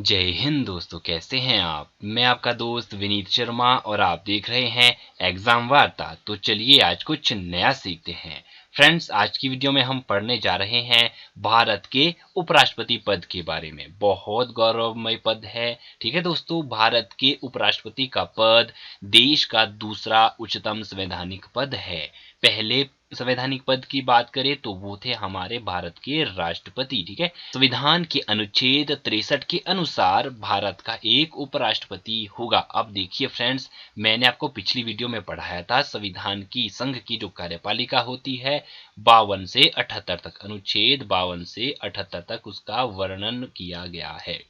जय हिंद दोस्तों, कैसे हैं आप। मैं आपका दोस्त विनीत शर्मा और आप देख रहे हैं एग्जाम वार्ता। तो चलिए आज कुछ नया सीखते हैं। फ्रेंड्स, आज की वीडियो में हम पढ़ने जा रहे हैं भारत के उपराष्ट्रपति पद के बारे में। बहुत गौरवमय पद है। ठीक है दोस्तों, भारत के उपराष्ट्रपति का पद देश का दूसरा उच्चतम संवैधानिक पद है। पहले संवैधानिक पद की बात करें तो वो थे हमारे भारत के राष्ट्रपति। ठीक है, संविधान के अनुच्छेद 63 के अनुसार भारत का एक उपराष्ट्रपति होगा। अब देखिए फ्रेंड्स, मैंने आपको पिछली वीडियो में पढ़ाया था संविधान की संघ की जो कार्यपालिका होती है 52 से 78 तक, अनुच्छेद 52 से 78 तक उसका वर्णन किया गया है।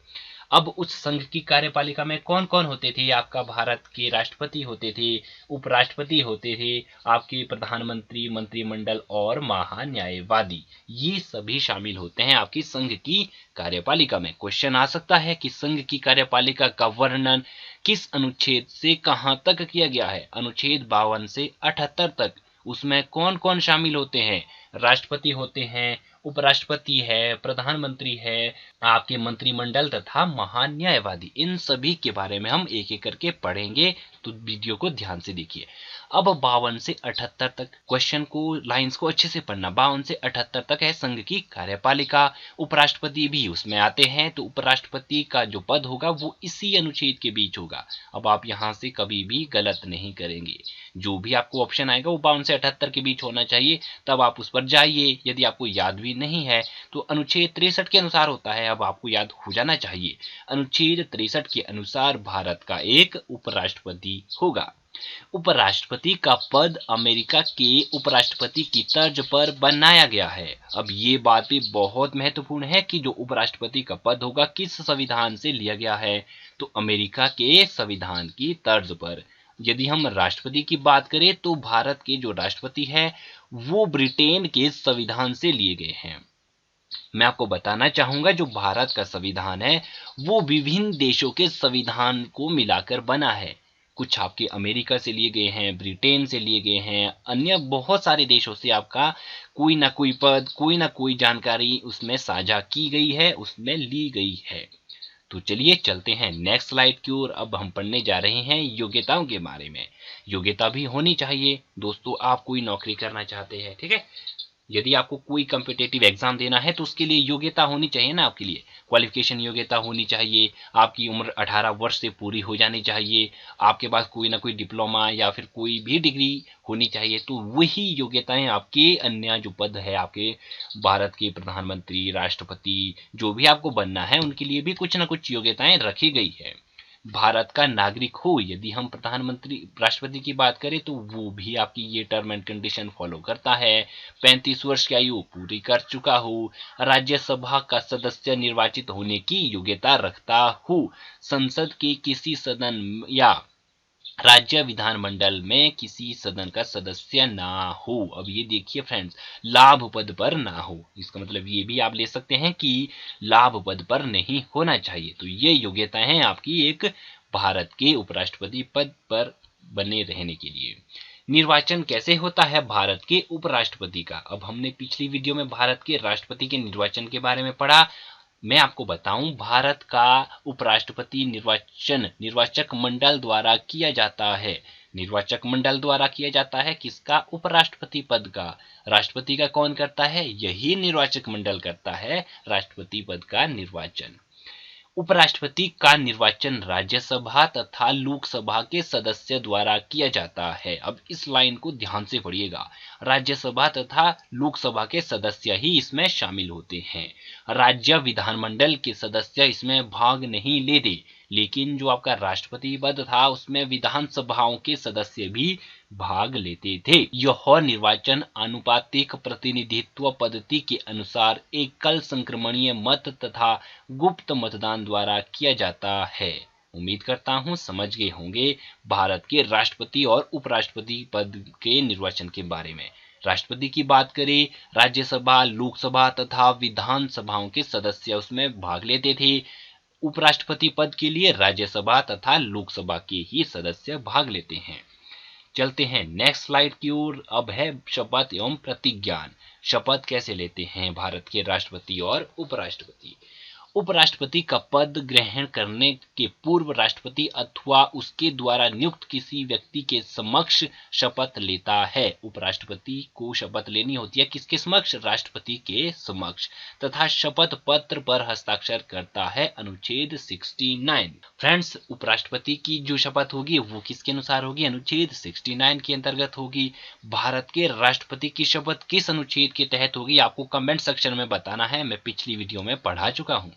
अब उस संघ की कार्यपालिका में कौन कौन होते थे? आपका भारत के राष्ट्रपति होते थे, उपराष्ट्रपति होते थे, आपके प्रधानमंत्री, मंत्रिमंडल और महान्यायवादी, ये सभी शामिल होते हैं आपकी संघ की कार्यपालिका में। क्वेश्चन आ सकता है कि संघ की कार्यपालिका का वर्णन किस अनुच्छेद से कहां तक किया गया है? अनुच्छेद 52 से 78 तक। उसमें कौन कौन शामिल होते हैं? राष्ट्रपति होते हैं, उपराष्ट्रपति है, प्रधानमंत्री है, आपके मंत्रिमंडल तथा महान न्यायवादी। इन सभी के बारे में हम एक एक करके पढ़ेंगे, तो वीडियो को ध्यान से देखिए। अब 52 से 78 तक क्वेश्चन को, लाइंस को अच्छे से पढ़ना। 52 से 78 तक है संघ की कार्यपालिका। उपराष्ट्रपति भी उसमें आते हैं, तो उपराष्ट्रपति का जो पद होगा वो इसी अनुच्छेद के बीच होगा। अब आप यहाँ से कभी भी गलत नहीं करेंगे। जो भी आपको ऑप्शन आएगा वो 52 से 78 के बीच होना चाहिए, तब आप उस पर जाइए। यदि आपको याद भी नहीं है तो अनुच्छेद 63 के अनुसार होता है, अब आपको याद हो जाना चाहिए। अनुच्छेद 63 के अनुसार भारत का एक उपराष्ट्रपति होगा। उपराष्ट्रपति का पद अमेरिका के उपराष्ट्रपति की तर्ज पर बनाया गया है। अब ये बात भी बहुत महत्वपूर्ण है कि जो उपराष्ट्रपति का पद होगा किस संविधान से लिया गया है, तो अमेरिका के संविधान की तर्ज पर। यदि हम राष्ट्रपति की बात करें तो भारत के जो राष्ट्रपति है वो ब्रिटेन के संविधान से लिए गए हैं। मैं आपको बताना चाहूंगा जो भारत का संविधान है वो विभिन्न देशों के संविधान को मिलाकर बना है। कुछ आपके अमेरिका से लिए गए हैं, ब्रिटेन से लिए गए हैं, अन्य बहुत सारे देशों से आपका कोई ना कोई पद, कोई ना कोई जानकारी उसमें साझा की गई है, उसमें ली गई है। तो चलिए चलते हैं नेक्स्ट स्लाइड की ओर। अब हम पढ़ने जा रहे हैं योग्यताओं के बारे में। योग्यता भी होनी चाहिए दोस्तों, आप कोई नौकरी करना चाहते हैं, ठीक है, यदि आपको कोई कम्पिटेटिव एग्जाम देना है तो उसके लिए योग्यता होनी चाहिए ना। आपके लिए क्वालिफिकेशन योग्यता होनी चाहिए, आपकी उम्र 18 वर्ष से पूरी हो जानी चाहिए, आपके पास कोई ना कोई डिप्लोमा या फिर कोई भी डिग्री होनी चाहिए। तो वही योग्यताएं आपके अन्य जो पद है आपके भारत के प्रधानमंत्री, राष्ट्रपति, जो भी आपको बनना है उनके लिए भी कुछ ना कुछ योग्यताएं रखी गई है। भारत का नागरिक हो, यदि हम प्रधानमंत्री, राष्ट्रपति की बात करें तो वो भी आपकी ये टर्म एंड कंडीशन फॉलो करता है। 35 वर्ष की आयु पूरी कर चुका हो, राज्यसभा का सदस्य निर्वाचित होने की योग्यता रखता हो, संसद के किसी सदन या राज्य विधानमंडल में किसी सदन का सदस्य ना हो। अब ये देखिए फ्रेंड्स, लाभ पद पर ना हो, इसका मतलब ये भी आप ले सकते हैं कि लाभ पद पर नहीं होना चाहिए। तो ये योग्यता है आपकी एक भारत के उपराष्ट्रपति पद पर बने रहने के लिए। निर्वाचन कैसे होता है भारत के उपराष्ट्रपति का? अब हमने पिछली वीडियो में भारत के राष्ट्रपति के निर्वाचन के बारे में पढ़ा। मैं आपको बताऊं, भारत का उपराष्ट्रपति निर्वाचन निर्वाचक मंडल द्वारा किया जाता है। निर्वाचक मंडल द्वारा किया जाता है किसका? उपराष्ट्रपति पद का। राष्ट्रपति का कौन करता है? यही निर्वाचक मंडल करता है राष्ट्रपति पद का निर्वाचन। उपराष्ट्रपति का निर्वाचन राज्यसभा तथा लोकसभा के सदस्य द्वारा किया जाता है। अब इस लाइन को ध्यान से पढ़िएगा, राज्यसभा तथा लोकसभा के सदस्य ही इसमें शामिल होते हैं। राज्य विधानमंडल के सदस्य इसमें भाग नहीं लेते, लेकिन जो आपका राष्ट्रपति पद था उसमें विधानसभाओं के सदस्य भी भाग लेते थे। यह निर्वाचन आनुपातिक प्रतिनिधित्व पद्धति के अनुसार एकल संक्रमणीय मत तथा गुप्त मतदान द्वारा किया जाता है। उम्मीद करता हूं समझ गए होंगे भारत के राष्ट्रपति और उपराष्ट्रपति पद के निर्वाचन के बारे में। राष्ट्रपति की बात करें, राज्यसभा, लोकसभा तथा विधानसभाओं के सदस्य उसमें भाग लेते थे। उपराष्ट्रपति पद के लिए राज्यसभा तथा लोकसभा के ही सदस्य भाग लेते हैं। चलते हैं नेक्स्ट स्लाइड की ओर। अब है शपथ एवं प्रतिज्ञान। शपथ कैसे लेते हैं भारत के राष्ट्रपति और उपराष्ट्रपति? उपराष्ट्रपति का पद ग्रहण करने के पूर्व राष्ट्रपति अथवा उसके द्वारा नियुक्त किसी व्यक्ति के समक्ष शपथ लेता है। उपराष्ट्रपति को शपथ लेनी होती है किसके समक्ष? राष्ट्रपति के समक्ष, तथा शपथ पत्र पर हस्ताक्षर करता है। अनुच्छेद 69। फ्रेंड्स, उपराष्ट्रपति की जो शपथ होगी वो किसके अनुसार होगी? अनुच्छेद 69 के अंतर्गत होगी। भारत के राष्ट्रपति की शपथ किस अनुच्छेद के तहत होगी आपको कमेंट सेक्शन में बताना है, मैं पिछली वीडियो में पढ़ा चुका हूं।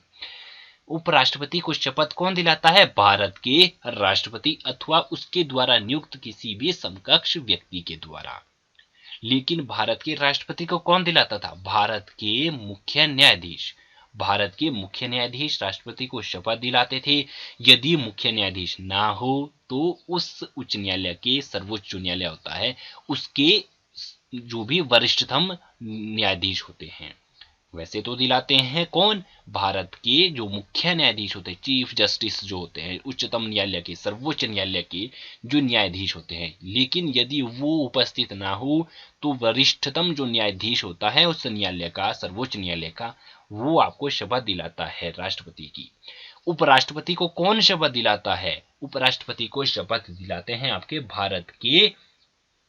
उपराष्ट्रपति को शपथ कौन दिलाता है? भारत के राष्ट्रपति अथवा उसके द्वारा नियुक्त किसी भी समकक्ष व्यक्ति के द्वारा। लेकिन भारत के राष्ट्रपति को कौन दिलाता था? भारत के मुख्य न्यायाधीश। भारत के मुख्य न्यायाधीश राष्ट्रपति को शपथ दिलाते थे। यदि मुख्य न्यायाधीश ना हो तो उस उच्च न्यायालय के, सर्वोच्च न्यायालय होता है, उसके जो भी वरिष्ठतम न्यायाधीश होते हैं, वैसे तो दिलाते हैं कौन? भारत के जो मुख्य न्यायाधीश होते हैं, चीफ जस्टिस जो होते हैं, उच्चतम न्यायालय के, सर्वोच्च न्यायालय के जो न्यायाधीश होते हैं। लेकिन यदि वो उपस्थित ना हो तो वरिष्ठतम जो न्यायाधीश होता है उस न्यायालय का, सर्वोच्च न्यायालय का, वो आपको शपथ दिलाता है राष्ट्रपति की। उपराष्ट्रपति को कौन शपथ दिलाता है? उपराष्ट्रपति को शपथ दिलाते हैं आपके भारत के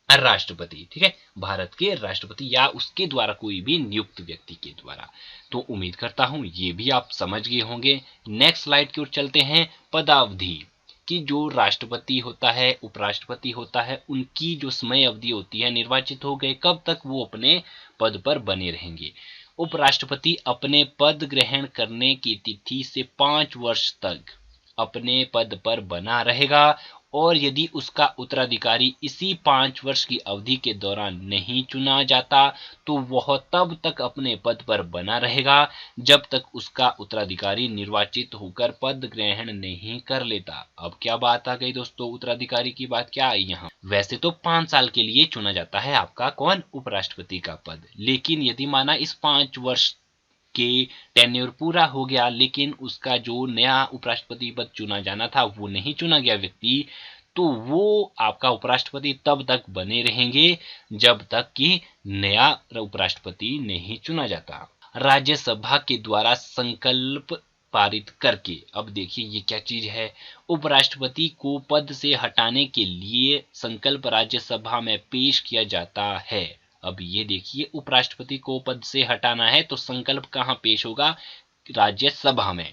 राष्ट्रपति। ठीक है, भारत के राष्ट्रपति या उसके द्वारा कोई भी नियुक्त व्यक्ति के द्वारा। तो उम्मीद करता हूं ये भी आप समझ गए होंगे। नेक्स्ट स्लाइड की ओर चलते हैं। पदावधि कि जो राष्ट्रपति होता है, उपराष्ट्रपति होता है, उनकी जो समय अवधि होती है, निर्वाचित हो गए कब तक वो अपने पद पर बने रहेंगे। उपराष्ट्रपति अपने पद ग्रहण करने की तिथि से 5 वर्ष तक अपने पद पर बना रहेगा, और यदि उसका उत्तराधिकारी इसी 5 वर्ष की अवधि के दौरान नहीं चुना जाता तो वह तब तक अपने पद पर बना रहेगा जब तक उसका उत्तराधिकारी निर्वाचित होकर पद ग्रहण नहीं कर लेता। अब क्या बात आ गई दोस्तों, उत्तराधिकारी की बात क्या आई यहाँ? वैसे तो 5 साल के लिए चुना जाता है आपका कौन? उपराष्ट्रपति का पद। लेकिन यदि माना इस 5 वर्ष के टेन्योर पूरा हो गया लेकिन उसका जो नया उपराष्ट्रपति पद चुना जाना था वो नहीं चुना गया व्यक्ति, तो वो आपका उपराष्ट्रपति तब तक बने रहेंगे जब तक कि नया उपराष्ट्रपति नहीं चुना जाता। राज्यसभा के द्वारा संकल्प पारित करके, अब देखिए ये क्या चीज है, उपराष्ट्रपति को पद से हटाने के लिए संकल्प राज्यसभा में पेश किया जाता है। अब ये देखिए, उपराष्ट्रपति को पद से हटाना है तो संकल्प कहाँ पेश होगा? राज्यसभा में।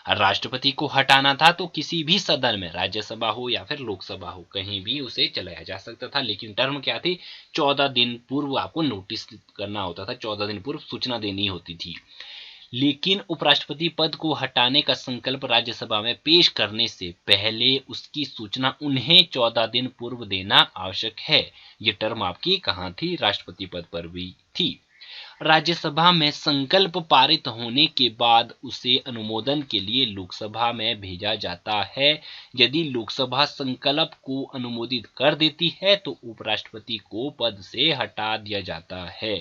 राष्ट्रपति को हटाना था तो किसी भी सदन में, राज्यसभा हो या फिर लोकसभा हो, कहीं भी उसे चलाया जा सकता था। लेकिन टर्म क्या थी? 14 दिन पूर्व आपको नोटिस करना होता था, 14 दिन पूर्व सूचना देनी होती थी। लेकिन उपराष्ट्रपति पद को हटाने का संकल्प राज्यसभा में पेश करने से पहले उसकी सूचना उन्हें 14 दिन पूर्व देना आवश्यक है। ये टर्म आपकी कहाँ थी? राष्ट्रपति पद पर भी थी। राज्यसभा में संकल्प पारित होने के बाद उसे अनुमोदन के लिए लोकसभा में भेजा जाता है। यदि लोकसभा संकल्प को अनुमोदित कर देती है तो उपराष्ट्रपति को पद से हटा दिया जाता है।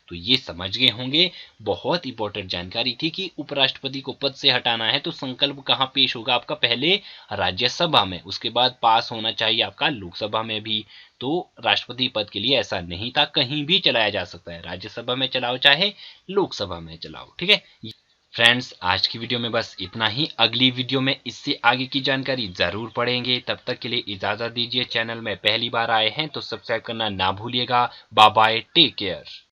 तो ये समझ गए होंगे, बहुत इंपॉर्टेंट जानकारी थी कि उपराष्ट्रपति को पद से हटाना है तो संकल्प कहाँ पेश होगा आपका? पहले राज्यसभा में, उसके बाद पास होना चाहिए आपका लोकसभा में भी। तो राष्ट्रपति पद के लिए ऐसा नहीं था, कहीं भी चलाया जा सकता है, राज्यसभा में चलाओ चाहे लोकसभा में चलाओ। ठीक है फ्रेंड्स, आज की वीडियो में बस इतना ही। अगली वीडियो में इससे आगे की जानकारी जरूर पढ़ेंगे। तब तक के लिए इजाजत दीजिए। चैनल में पहली बार आए हैं तो सब्सक्राइब करना ना भूलिएगा। Bye bye, take care.